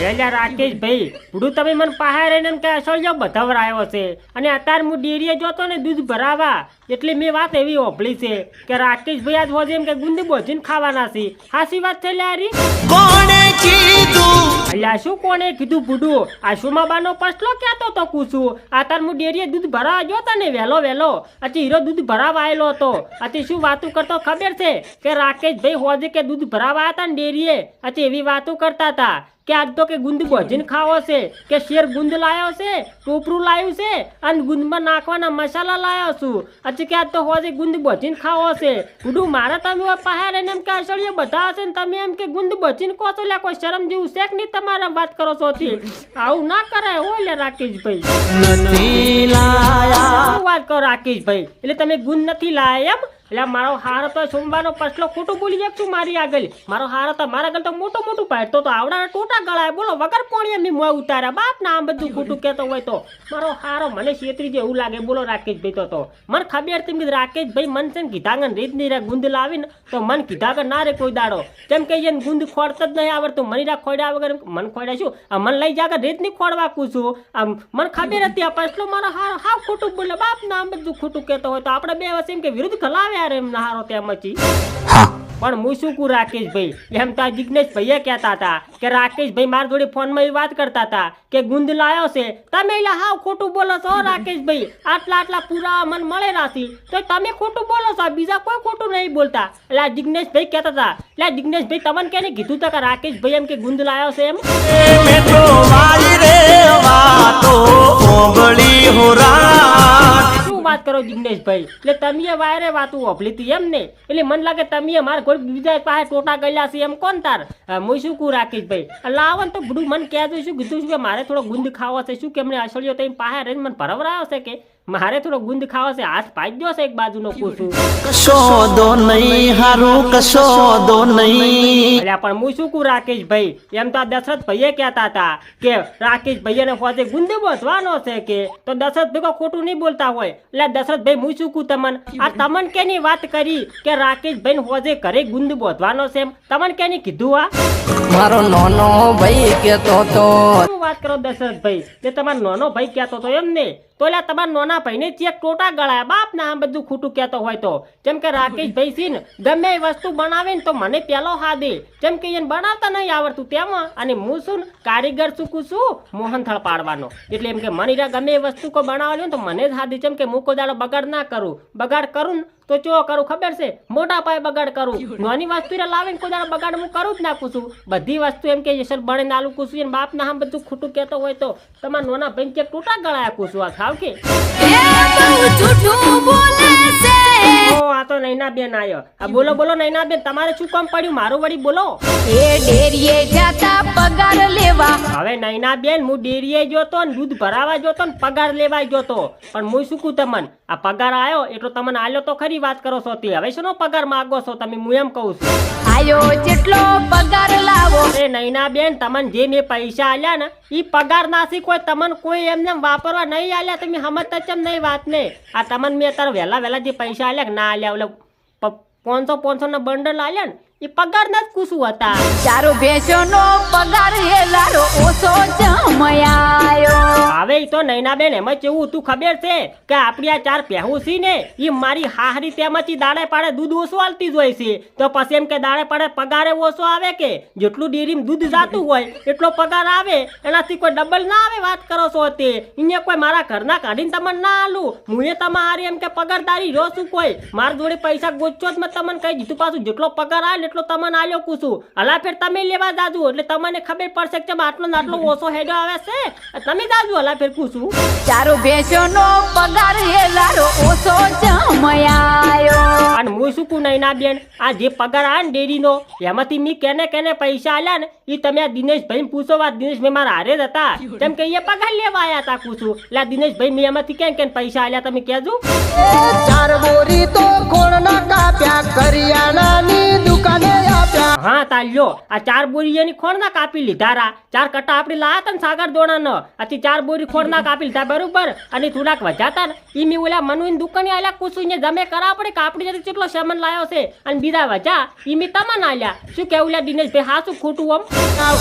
પેલા રાકેશ ભાઈ પૂરું તમે મને પહાડ રહીને કે અસળજો બધાવર આવ્યો છે અને અત્યારે હું ડેરીએ જોતો ને દૂધ ભરાવા એટલે મેં વાત એવી ઓભળી છે કે રાકેશ ભાઈ આજ હોજે એમ કે ગુંદી બોજીને ખાવાના છે હાસી વાત છે લ્યારી કોણે કીધું અલ્યા શું કોણે કીધું બુડું આ સુમાબાનો પસલો કહેતો તો કુસું અત્યારે હું ડેરીએ દૂધ ભરાવા જોતો ને વેલો અચી હીરો દૂધ ભરાવા આવેલો હતો અચી શું વાતું કરતો ખબર છે કે રાકેશ ભાઈ હોજે કે દૂધ ભરાવા હતા ને ડેરીએ અચી એવી વાતો કરતા હતા કે આજ તો કે ગુંદ ભજીને ખાવો છે કે શેર ગુંદ લાયો છે ટોપરું લાવ્યું છે અને ગુંદમાં નાખવાના મસાલા લાવ્યો છું અચ્છા કે આજ તો હોજે ગુંદ ભજીને ખાવો છે ગુડું મારે તમે પહાડ એમ કે અસળીએ બધા હશે ને તમે એમ કે ગુંદ ભજીને કહો છો લે કોઈ શરમ જેવું છે કે નહીં તમારે વાત કરો છો આવું ના કરાય હો લે રાકેશભાઈ નથી લાયા વાત કરો રાકેશભાઈ એટલે તમે ગુંદ નથી લાયા એમ એટલે મારો હાર તો સોમવારનો પસલો ખોટું બોલી જાય છું મારી આગળ મારો હાર તો મારા આગળ તો મોટું પાડતો તો આવડા ટોટા ગળાય બોલો વગર પોણી એમની મોં ઉતાર્યા બાપ ના આમ બધું ખોટું કહેતો હોય તો મારો હારો મને છેતરી જેવું લાગે બોલો રાકેશભાઈ તો મને ખબર હતી કે રાકેશભાઈ મન છે ને કીધાગન રીત ની ગુંદ લાવીને તો મન કીધાગન ના રે કોઈ દાડો કેમ કે એને ગુંદ ખોડતા જ નહીં આવડતું મનીરા ખોડ્યા વગર મન ખોડ્યા શું આ મન લઈ જાગર રીત ની ખોડવા કું આમ મને ખબર હતી આ પસલો મારો હારો હાવ ખોટું બોલે બાપ ના આમ બધું ખોટું કહેતો હોય તો આપણે બે વર્ષ એમ કે વિરુદ્ધ ખલાવ્યા એમ નહારો તેમાંથી પણ હું શું કહું રાકેશભાઈ એમ તો જિગ્નેશ ભાઈએ કહેતા હતા કે રાકેશભાઈ મારા જોડે ફોનમાં એ વાત કરતા હતા કે ગુંદ લાયો છે તમે એટલે હાવ ખોટું બોલો છો રાકેશભાઈ આટલા પૂરા મન મળે રાશી તો તમે ખોટું બોલો છો બીજા કોઈ ખોટું નહીં બોલતા એટલે આ જિગ્નેશભાઈ કહેતા હતા એટલે જિગ્નેશભાઈ તમને કેને કીધું હતા કે રાકેશભાઈ એમ કે ગુંદ લાયો છે એમ વાત કરો જિગ્નેશભાઈ એટલે તમે વાયરે વાતું ઓભલી હતી એમ ને એટલે મને લાગે તમે મારા કોઈ બીજા પાસે ટોટા ગયેલા છે એમ કોણ તાર હું શું કહું રાકેશભાઈ લાવો ને તો બધું મને કહેજો શું કીધું કે મારે થોડો ગુંદ ખાવો છે શું કે એમને અસળીઓ તો પાસે રહીને મને ભરવરાયો છે કે મારે થોડો ગુંદ ખાવો છે હાથ પાઈ દો છે એક બાજુનો પૂછું કશો દો નહીં હારું કશો દો નહીં એટલે પણ હું શું કહું રાકેશભાઈ એમ તો દશરથ ભાઈએ કહેતા હતા કે રાકેશભાઈ ને હોજે ગુંદ બોધવાનો છે કે તો દશરથ ભાઈ ખોટું નહીં બોલતા હોય એટલે દશરથભાઈ હું શું કહું તમને આ તમને કેની વાત કરી કે રાકેશભાઈ ને હોજે ઘરે ગુંદ બોધવાનો છે એમ તમને કેની કીધું આ મારો નાનો ભાઈ કહેતો તો શું વાત કરો દશરથભાઈ તે તમારો નાનો ભાઈ કહેતો તો એમ ને તો એટલે તમારા નાના ભાઈને ચેક ટોટા ગળાયા બાપ ના આમ બધું ખોટું કહેતો હોય તો જેમ કે રાકેશભાઈ છે ને ગમે એ વસ્તુ બનાવે ને તો મને પેલો હા દે જેમ કે એને બનાવતા નહીં આવડતું તેમાં અને હું શું કારીગર છું મોહનથાળ પાડવાનો એટલે એમ કે મને ગમે એ વસ્તુ કોઈ બનાવવાની તો મને જ હા દે જેમ કે હું કોઈ દાડો બગાડ ના કરું બગાડ કરું ને તો ચો કરું ખબર છે મોટા પાયે બગાડ કરું નાની વસ્તુ લાવીને કોઈ દાડો બગાડ હું કરું જ નાખું છું બધી વસ્તુ એમ કે સર બને નાલું કુશું એને બાપ ના આમ બધું ખોટું કહેતો હોય તો તમારા નાના ભાઈ ચેક ટોટા ગળાયા કુશું આ ખાવ કે આ તો નૈના બેન આયો બોલો નૈના બેન તમારે શું કામ પડ્યું મારું વળી બોલો એ ડેરીએ જાતા પગાર લેવા હવે નૈના બેન હું ડેરીએ જોતો ને દૂધ ભરાવા જોતો ને પગાર લેવા જોતો પણ હું શું કહું તમને આ પગાર આવ્યો એટલો તમને આલ્યો તો ખરી વાત કરો છો તે હવે શેનો પગાર માંગો છો તમે હું એમ કહું છું આયો જેટલો પગાર લાવો એ નૈના બેન તમને જે મેં પૈસા આલ્યા ને ઈ પગાર નાસી કોઈ તમને કોઈ એમને વાપરવા નહીં આલ્યા તમે સમજતા ચમ નહીં વાત ને આ તમને મેં અત્યારે વહેલા જે પૈસા આલ્યા ના આલ્યા ઓલે 500 ના બંડલ આલ્યા ને એ પગાર ના જ કુશું હતા ચારો ભેંસોનો પગાર હેલારો ઓછો જમાયો હવે તો નૈના બેન એમાં કેવું તું ખબર છે કે આપણી આ 4 પહેવું છે ને એ મારી હાહરી તેમાંથી દાડે પાડે દૂધ ઓછું આલતી જ હોય છે તો પછી એમ કે દાડે પાડે પગારે ઓછો આવે કે જેટલું ડેરીમાં દૂધ જાતું હોય એટલો પગાર આવે એનાથી કોઈ ડબલ ના આવે વાત કરો છો તે અહીંયા કોઈ મારા ઘરના કાઢીને તમને ના આલું હું એ તમારી એમ કે પગારદારી રહ્યો છું કોઈ મારા જોડે પૈસા ગોચો જ મેં તમને કહી દીધું પાછું જેટલો પગાર આવે એટલો તમને આલ્યો કુશું હલા ફેર તમે લેવા જાજુ એટલે તમને ખબર પડશે કે આટલો ને આટલો ઓછો હેડો આવે છે તમે જાજુ હલા ફેર કુશું ચારો ભેંસોનો પગાર હેલારો ઓછો જમાયો અને હું શું કહું નૈના બેન આ જે પગાર આવે ને ડેરીનો એમાંથી મી કેને પૈસા આલ્યા ને એ તમે આ દિનેશભાઈ પૂછો વાત દિનેશભાઈ મારા હારે જ હતા કેમ કે એ પગાર લેવા આવ્યા હતા કુશું એટલે દિનેશભાઈ મેં એમાંથી કેન પૈસા આલ્યા તમે કહેજો 4 બોરી તો કોણ ના કાપ્યા કરિયાણાની દુકાને આપ્યા હા તાલ્યો આ 4 બોરી એની ખોળના કાપી લીધા રા 4 કટ્ટા આપણે લાયા હતા ને સાગર દોણા આથી 4 બોરી ખોળના કાપી લીધા બરોબર અને થોડાક વજાતા ને ઈ મી ઓલા મનુની દુકાને આલ્યા કુસુને જમે કરા પડે કાપડી જતી કેટલો સામાન લાયો છે અને બીજા વજા ઈ મી તમને આલ્યા શું કે ઓલા દિનેશભાઈ હાસું ખોટું આમ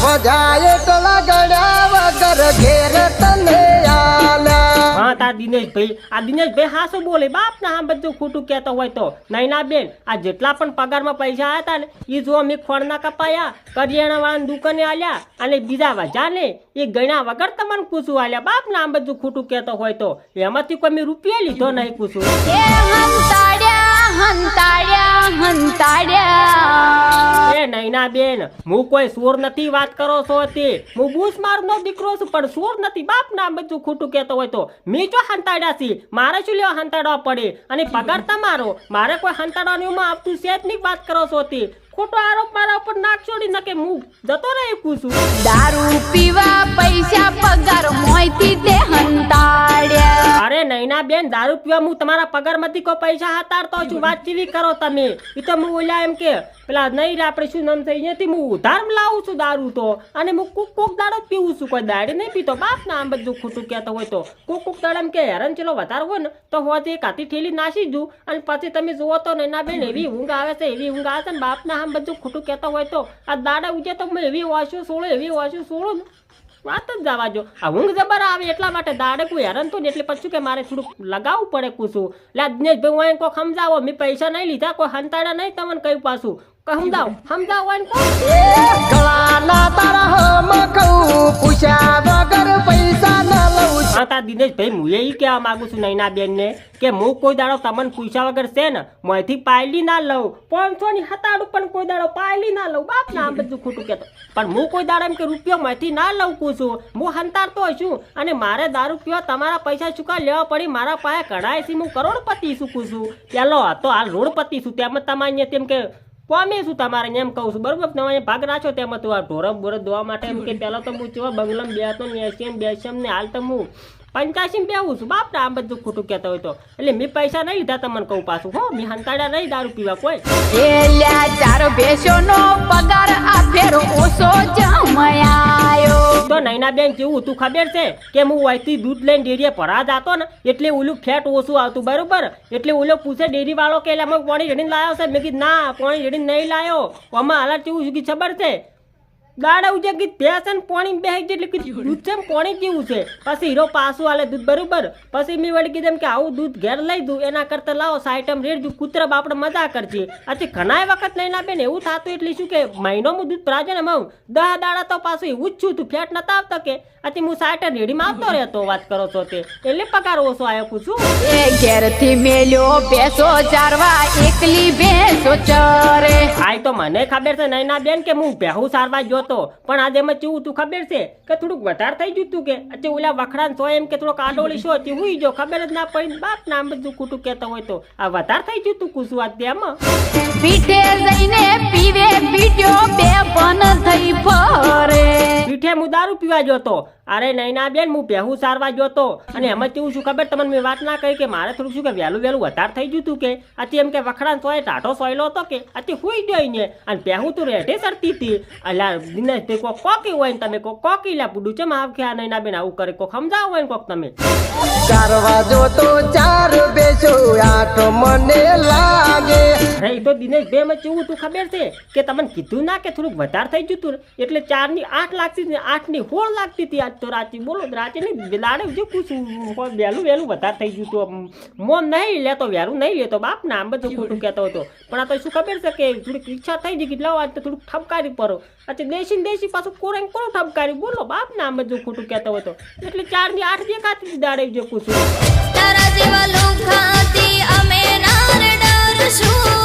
વજાય ટલા ગળ્યા વગર ઘેર તને આલ્યા હા તાર દિનેશભાઈ આ દિનેશભાઈ હાસું બોલે બાપ ના આ બધું ખોટું કહેતો હોય તો નૈના બેન આ જેટલા પણ પગારમાં પૈસા આયા હતા ને ઈ જો અમે ખોળના કપાયા કરિયાણા વાળાની દુકાને આલ્યા અને બીજા વજા ને એ ગણ્યા વગર તમને પૂછું આલ્યા બાપ ના આ બધું ખોટું કહેતો હોય તો એમાંથી કોઈ મેં રૂપિયા લીધો નહીં પૂછું એ હંતાડ્યા એ નૈના બેન હું કોઈ સોર નથી વાત કરો છો તે હું બૂસ મારનો દીકરો છું પણ સોર નથી બાપ ના આ બધું ખોટું કહેતો હોય તો મેં જો હંતાડ્યા છે મારે શું લેવા હંતાડવા પડે અને પગાર તમારો મારે કોઈ હંતાડવાનું આવતું છે જ નહીં વાત કરો છો તે ખોટો આરોપ મારા ઉપર નાક છોડી નકે હું જતો રહી પૂછું દારૂ પીવા પૈસા પગાર મોયથી તે હંતાડ્યા અરે નૈના બેન દારૂ પીવા હું તમારા પગારમાંથી કોઈ પૈસા હતાડતો છું વાત ચીવી કરો તમે એ તો હું ઓલા એમ કે પેલા નહીં રે આપણે શું નામ છે અહીંયાથી હું ઉધાર લાવું છું દારૂ તો અને હું કોક દાડો જ પીવું છું કોઈ દાડે નહીં પીતો બાપ ના આમ બધું ખોટું કહેતો હોય તો કોક દાડે એમ કે હેરાન ચલો વધારે હોય ને તો હોજે એક હાથી ઠેલી નાસી જઉં અને પછી તમે જુઓ તો નૈના બેન એવી ઊંઘ આવે છે એવી ઊંઘ આવે છે ને બાપ ના આમ બધું ખોટું કહેતો હોય તો આ દાડા ઉજે તો મેં એવી વાંચ્યું સોળો એવી વાંચ્યું સોળો વાત જ જવા જો આ ઊંઘ જબર આવે એટલા માટે દાડે કોઈ હેરાન તો ને એટલે પછી કે મારે થોડુંક લગાવવું પડે કુશું લે દિનેશભાઈ હું કોઈ સમજાવો મેં પૈસા નહીં લીધા કોઈ હંતાડા નહીં તમને કહ્યું પાછું સમજાવો હોય ને ગળાના તારા હમ કહું પૂછ્યા વગર પૈસા ન લઉં હા તાર દિનેશભાઈ હું એ કહેવા માંગુ છું નૈના બેન ને કે હું કોઈ દાડો તમને પૂછ્યા વગર છે ને મોંથી પાયલી ના લઉં 500 ની હતાડું પણ કોઈ દાડો પાયલી ના લઉં બાપ ના આમ બધું ખોટું કહેતો પણ હું કોઈ દાડો એમ કે રૂપિયો મોંથી ના લઉં છું હું હંતાડતો છું અને મારે દારૂ પીવા તમારા પૈસા ચૂકા લેવા પડી મારા પાસે કઢાય છે હું કરોડપતિ છું છું પેલો હતો હાલ રોડપતિ છું તેમ તમારે તેમ કે કોમે શું તમારે એમ કહું છું બરોબર તમે ભાગ રાખો તેમાં તું આ ઢોરમ બોરમ ધોવા માટે એમ કે પહેલાં તો હું ચેવા બંગલામાં બે હતો ને 80 બેસમ ને હાલ તો હું 85 બેહું છું બાપ આ બધું ખોટું કહેતો હોય તો એટલે મેં પૈસા નહીં લીધા તમને કહું પાછું હો મેં હંતાડ્યા નહીં દારૂ પીવા કોઈ એલ્યા 4 ભેંસોનો પગાર આ ફેર ઓછો જમાયો તો નૈના બેન કેવું તું ખબર છે કે હું અહીંથી દૂધ લઈને ડેરીએ ભરા જતો ને એટલે ઓલું ફેટ ઓછું આવતું બરોબર એટલે ઓલો પૂછે ડેરી વાળો કે એટલે અમે પાણી રેડીને લાવ્યો છે મેં કીધું ના પાણી રેડીને નહીં લાવ્યો આમાં હાલત કેવું છે ખબર છે દાડા ઉજે કે ભેંસન પાણી બેહી જેટલે કે દૂધ છે પાણી જેવું છે પછી હીરો પાછું આલે દૂધ બરોબર પછી મેં વળી કીધું કે આવું દૂધ ઘેર લઈ દઉં એના કરતા લાવો સાઈટમ રેડ દઉં કૂતરા આપણે મજા કરજે આથી ઘણા વખત લઈને આપે ને એવું થતું એટલે શું કે મહિનોમાં દૂધ પ્રાજે ને હું 10 દાડા તો પાછું એવું જ છું તું ફેટ નતા આવતો કે આથી હું સાઈટ રેડીમાં આવતો રહેતો વાત કરો છો તે એટલે પગાર ઓછો આવ્યો પૂછું એ ઘેરથી મેલ્યો ભેંસો ચારવા એકલી ભેંસો ચરે આય તો મને ખબર છે નૈના બેન કે હું ભેહું સારવા ગયો તો પણ આજે એમાં કેવું તું ખબર છે કે થોડુંક વધારે થઈ ગયું તું કે આજે ઓલા વખડાન સો એમ કે થોડોક આડોળી શો હતી હુઈ જો ખબર જ ના પડી બાપ ના બધું ખોટું કહેતો હોય તો આ વધારે થઈ ગયું તું કુસુ વાત તેમાં પીઠે જઈને પીવે પીટ્યો બે પન થઈ ફરે પીઠે હું દારૂ પીવા ગયો તો અરે નૈના બેન હું ભેહું સારવા ગયો તો અને એમાં કેવું શું ખબર તમને મેં વાત ના કરી કે મારે થોડું શું કે વહેલું વધારે થઈ ગયું તું કે આથી એમ કે વખડાન સોય ટાઢો સોયલો હતો કે આથી હુઈ ગયો ને અને ભેહું તું રેઠે સરતી હતી અલા દિનેશભાઈ કોક કોકી હોય ને તમે કોક કોકી લા પૂડું છે માવ કે આ નૈના બેન આવું કરે કોક સમજાવો હોય ને કોક તમે ચારવા જો તો 4 બેસો આઠ મને લાગે અરે તો દિનેશભાઈ એમાં કેવું તું ખબર છે કે તમને કીધું ના કે થોડુંક વધારે થઈ ગયું તું એટલે 4 ની 8 લાગતી ને 8 ની 16 લાગતી હતી આજ તો રાતે બોલો રાતે નહીં લાડે જે પૂછું વહેલું વધારે થઈ ગયું તો મોન નહીં લેતો વહેલું નહીં લેતો બાપ ના આમ બધું ખોટું કહેતો હતો પણ આ તો શું ખબર છે કે થોડીક ઈચ્છા થઈ ગઈ કે લાવો આજ તો થોડુંક ઠપકારી પડો અચ્છા દેશી પાછું કોરેન કોણ ઠપકારી બોલો બાપ ના આમ બધું ખોટું કહેતો હતો એટલે 4 ની 8 દેખાતી દાડે જે પૂછું તારા